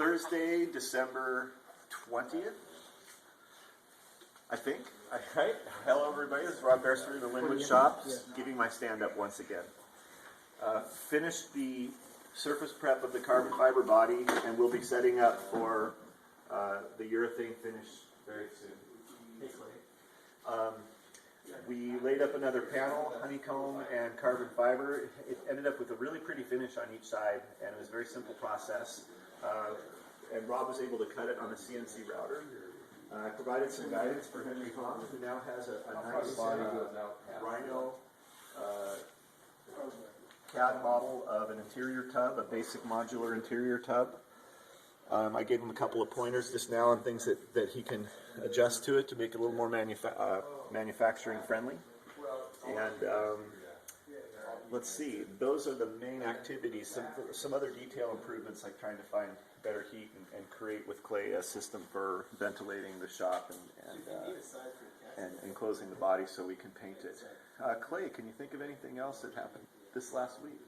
Thursday, December 20th, I think. Right? Hello, everybody. This is Rob Beresford of the Linwood Shop, giving my stand-up once again. Finished the surface prep of the carbon fiber body, and we'll be setting up for the urethane finish very soon. We laid up another panel, honeycomb and carbon fiber. It ended up with a really pretty finish on each side, and it was a very simple process. And Rob was able to cut it on a CNC router. I provided some guidance for Henry Hahn, who now has a nice Rhino CAD model of an interior tub, a basic modular interior tub. I gave him a couple of pointers just now on things that he can adjust to it to make it a little more manufacturing friendly. And let's see, those are the main activities. Some other detail improvements, like trying to find better heat and create with clay a system for ventilating the shop and enclosing the body so we can paint it. Clay, can you think of anything else that happened this last week?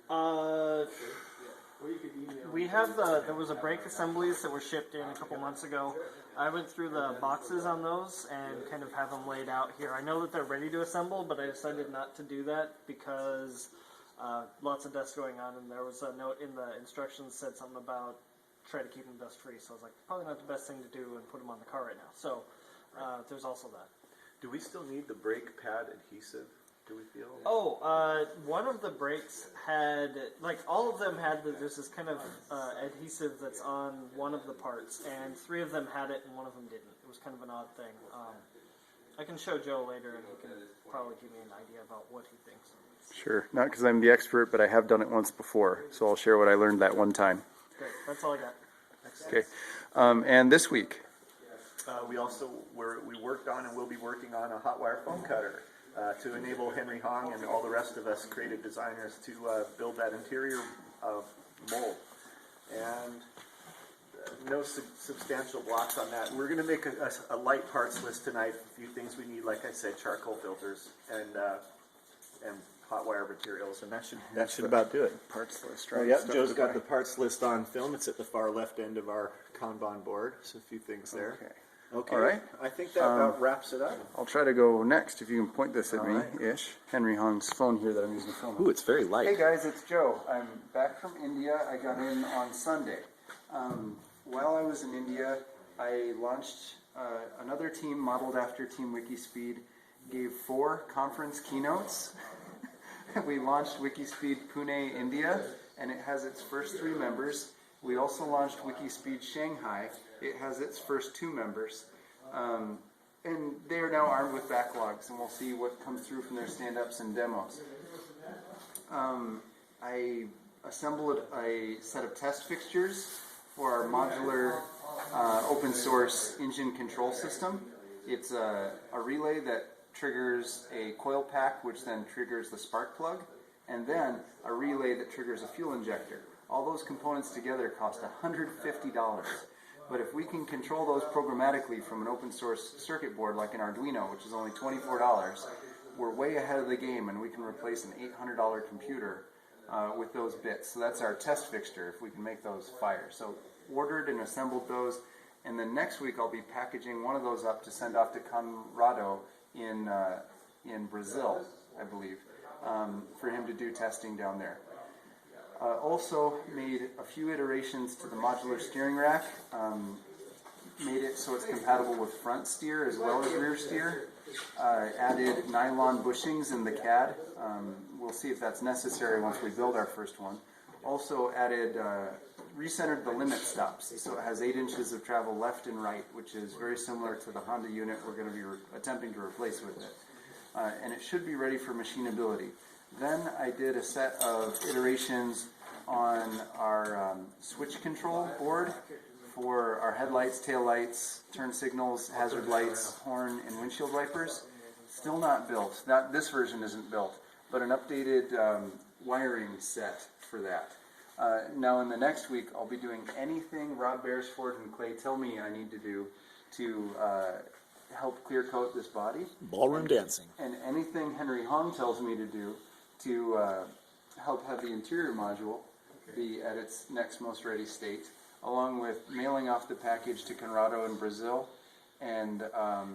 We have there was a brake assemblies that were shipped in a couple months ago. I went through the boxes on those and kind of have them laid out here. I know that they're ready to assemble, but I decided not to do that because lots of dust going on, and there was a note in the instructions that said something about try to keep them dust free. So I was like, probably not the best thing to do and put them on the car right now. So there's also that. Do we still need the brake pad adhesive? Do we feel? Oh, one of the brakes had, like all of them had, there's this kind of adhesive that's on one of the parts, and 3 of them had it and 1 of them didn't. It was kind of an odd thing. I can show Joe later, and he can probably give me an idea about what he thinks. Sure, not because I'm the expert, but I have done it once before, so I'll share what I learned that one time. Great, that's all I got. Okay, and this week? We worked on and will be working on a hot wire foam cutter to enable Henry Hong and all the rest of us creative designers to build that interior mold. And no substantial blocks on that. We're going to make a light parts list tonight. A few things we need, like I said, charcoal filters and hot wire materials, and that should about do it. Parts list, right? Yep, Joe's got the parts list on film. It's at the far left end of our Kanban board. So a few things there. Okay. All right. I think that about wraps it up. I'll try to go next if you can point this at me-ish. Henry Hong's phone here that I'm using to film. Ooh, it's very light. Hey guys, it's Joe. I'm back from India. I got in on Sunday. While I was in India, I launched another team modeled after Team WIKISPEED, gave 4 conference keynotes. We launched WIKISPEED Pune, India, and it has its first 3 members. We also launched WIKISPEED Shanghai. It has its first 2 members. And they are now armed with backlogs, and we'll see what comes through from their stand-ups and demos. I assembled a set of test fixtures for our modular open source engine control system. It's a relay that triggers a coil pack, which then triggers the spark plug, and then a relay that triggers a fuel injector. All those components together cost $150. But if we can control those programmatically from an open source circuit board like an Arduino, which is only $24, we're way ahead of the game, and we can replace an $800 computer with those bits. So that's our test fixture if we can make those fire. So ordered and assembled those, and then next week I'll be packaging one of those up to send off to Conrado in Brazil, I believe, for him to do testing down there. Also made a few iterations to the modular steering rack, made it so it's compatible with front steer as well as rear steer, added nylon bushings in the CAD. We'll see if that's necessary once we build our first one. Also added, recentered the limit stops, so it has 8 inches of travel left and right, which is very similar to the Honda unit we're going to be attempting to replace with it. And it should be ready for machinability. Then I did a set of iterations on our switch control board for our headlights, taillights, turn signals, hazard lights, horn, and windshield wipers. Still not built. This version isn't built, but an updated wiring set for that. Now in the next week, I'll be doing anything Rob Beresford and Clay tell me I need to do to help clear coat this body. Ballroom dancing. And anything Henry Hong tells me to do to help have the interior module be at its next most ready state. along with mailing off the package to Conrado in Brazil. And I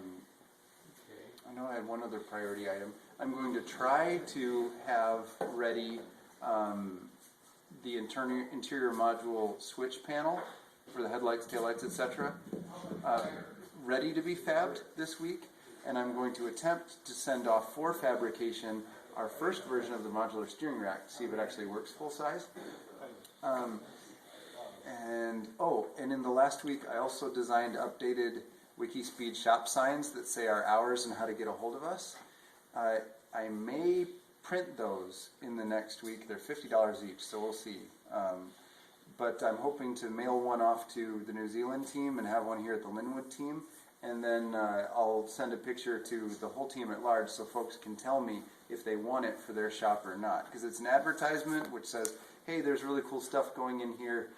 know I had one other priority item. I'm going to try to have ready the interior module switch panel for the headlights, taillights, etc. Ready to be fabbed this week. And I'm going to attempt to send off for fabrication our first version of the modular steering rack to see if it actually works full size. And in the last week, I also designed updated WIKISPEED shop signs that say our hours and how to get a hold of us. I may print those in the next week. They're $50 each, so we'll see. But I'm hoping to mail one off to the New Zealand team and have one here at the Linwood team. And then I'll send a picture to the whole team at large so folks can tell me if they want it for their shop or not. Because it's an advertisement which says, hey, there's really cool stuff going in here.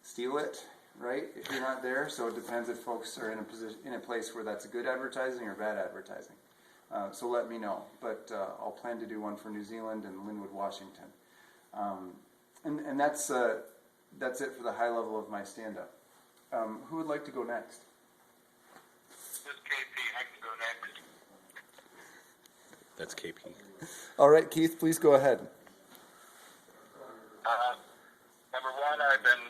Steal it, right? If you're not there. So it depends if folks are in a place where that's good advertising or bad advertising. So let me know. But I'll plan to do one for New Zealand and Linwood, Washington. And that's it for the high level of my stand-up. Who would like to go next? This is KP. I can go next. That's KP. All right, Keith, please go ahead. Number one, I've been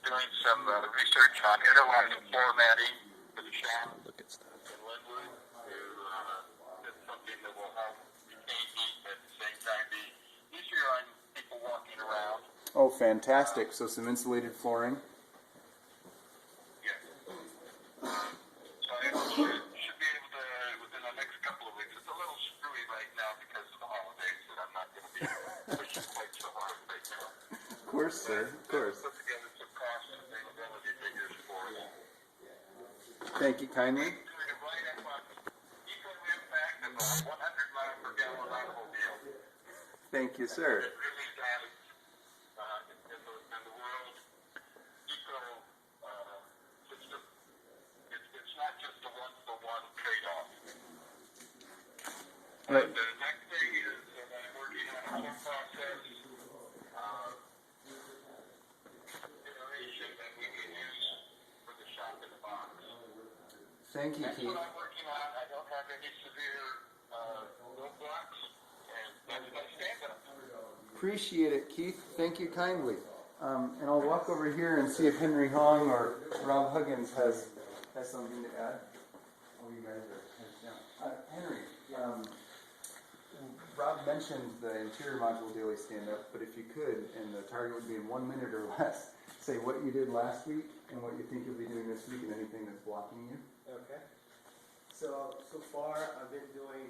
doing some research on interline formatting for the shop Look at stuff. in Linwood. It's something that will help retain heat, but at the same time be easier on people walking around. Oh, fantastic. So some insulated flooring. Yes. So I should be able to, within the next couple of weeks, it's a little screwy right now because of the holidays, and I'm not going to be pushing quite so hard right now. Of course, sir. Of course. Put together some cost and availability figures for you. Thank you kindly. Doing it right up on eco impact of a 100 mile per gallon automobile. Thank you, sir. It really does, in the world, eco system. It's not just a one-for-one trade-off. Right. The next thing is that I'm working on a whole process iteration that we can use for the shop in the box. Thank you, That's Keith. what I'm working on. I don't have any severe roadblocks, and that's my stand-up. Appreciate it, Keith. Thank you kindly. And I'll walk over here and see if Henry Hong or Rob Huggins has something to add. Oh, you guys are heads down. Henry, Rob mentioned the interior module daily stand-up, but if you could, and the target would be in 1 minute or less, say what you did last week and what you think you'll be doing this week and anything that's blocking you. Okay. So far I've been doing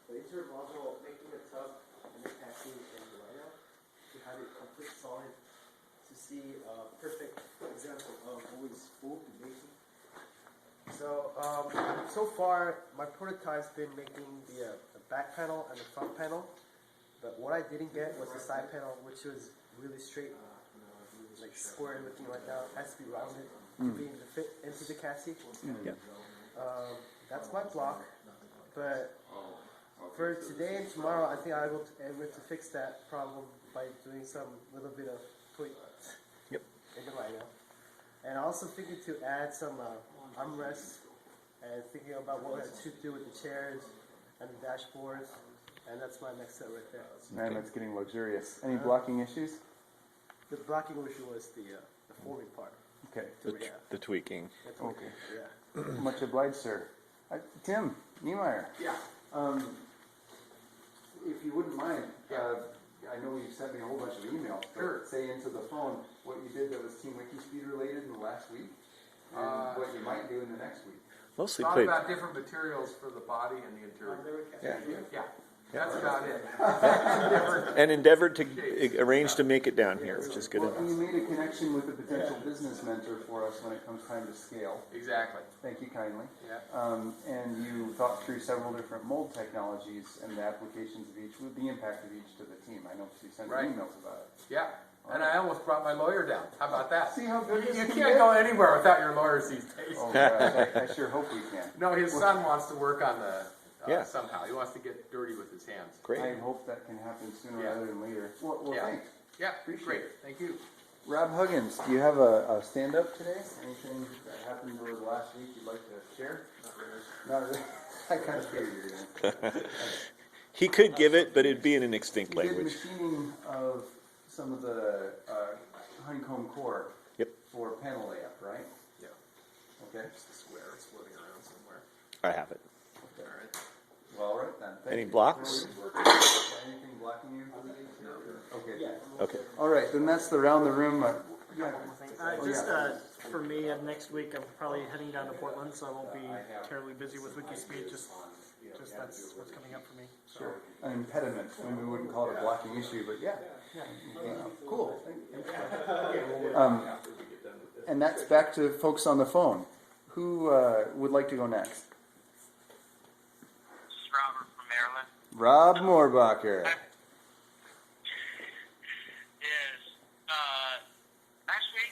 the interior module, making a tub and then casting and lino to have it complete solid to see a perfect example of what we spoke to making. So far my prototype's been making the back panel and the front panel, but what I didn't get was the side panel, which was really straight, like square looking like that. It has to be rounded to be able to fit into the chassis. Yeah. That's my block, but for today and tomorrow, I think I'm able to fix that problem by doing some little bit of tweak Yep. in the rhino. And also thinking to add some armrests and thinking about what I should do with the chairs and the dashboards, and that's my next set right there. Man, that's getting luxurious. Any blocking issues? The blocking issue was the forming part. Okay. The tweaking. That's what Okay. Yeah. Much obliged, sir. Tim Niemeyer. Yeah. If you wouldn't mind, I know you sent me a whole bunch of emails. Sure. Say into the phone what you did that was Team WIKISPEED related in the last week, and what you might do in the next week. Mostly Thought played. about different materials for the body and the interior. Yeah. Yeah, that's about it. And endeavored to arrange to make it down here, which is good Well, and you enough. made a connection with a potential business mentor for us when it comes time to scale. Exactly. Thank you kindly. Yeah. And you thought through several different mold technologies and the applications of each, with the impact of each to the team. I know you sent me Right. emails about it. Yeah. And I almost brought my lawyer down. How about that? See how good this You can can't get? go anywhere without your lawyers these days. Oh gosh, I sure hope we can. No, his son wants to work on the Yeah. somehow. He wants to get dirty with his hands. Great. I hope that can happen sooner Yeah. rather than later. Well, Yeah. thanks. Yeah, Appreciate great. it. Thank you. Rob Huggins, do you have a stand-up today? Anything that happened over the last week you'd like to share? Not really. I kind of figured you were going to. He could give it, but it'd be in an extinct You did language. machining of some of the honeycomb core Yep. for panel layup, right? Yeah. Okay. It's the square. It's floating around somewhere. I have it. Okay. Well, all right then. Thank Any you. blocks? Anything blocking you? Okay. Okay. All right, then that's the round the room. Yeah. Just for me, next week I'm probably heading down to Portland, so I won't be terribly busy with WIKISPEED. Just that's what's coming up for me. So. Sure. An impediment. Maybe we wouldn't call it a blocking issue, but yeah. Cool. And that's back to folks on the phone. Who would like to go next? This is Robert from Maryland. Rob Moorbacher. Yes. Last week,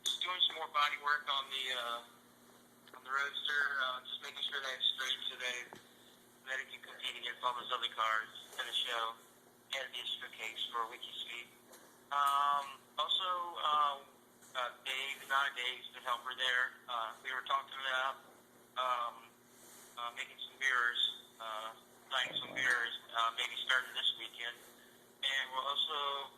just doing some more body work on the Roadster, just making sure that it's straight so that it can compete against all those other cars in the show and the extra case for WIKISPEED. Also, Dave, not Dave's the helper there. We were talking about making some mirrors, lighting some mirrors, maybe starting this weekend. And we're also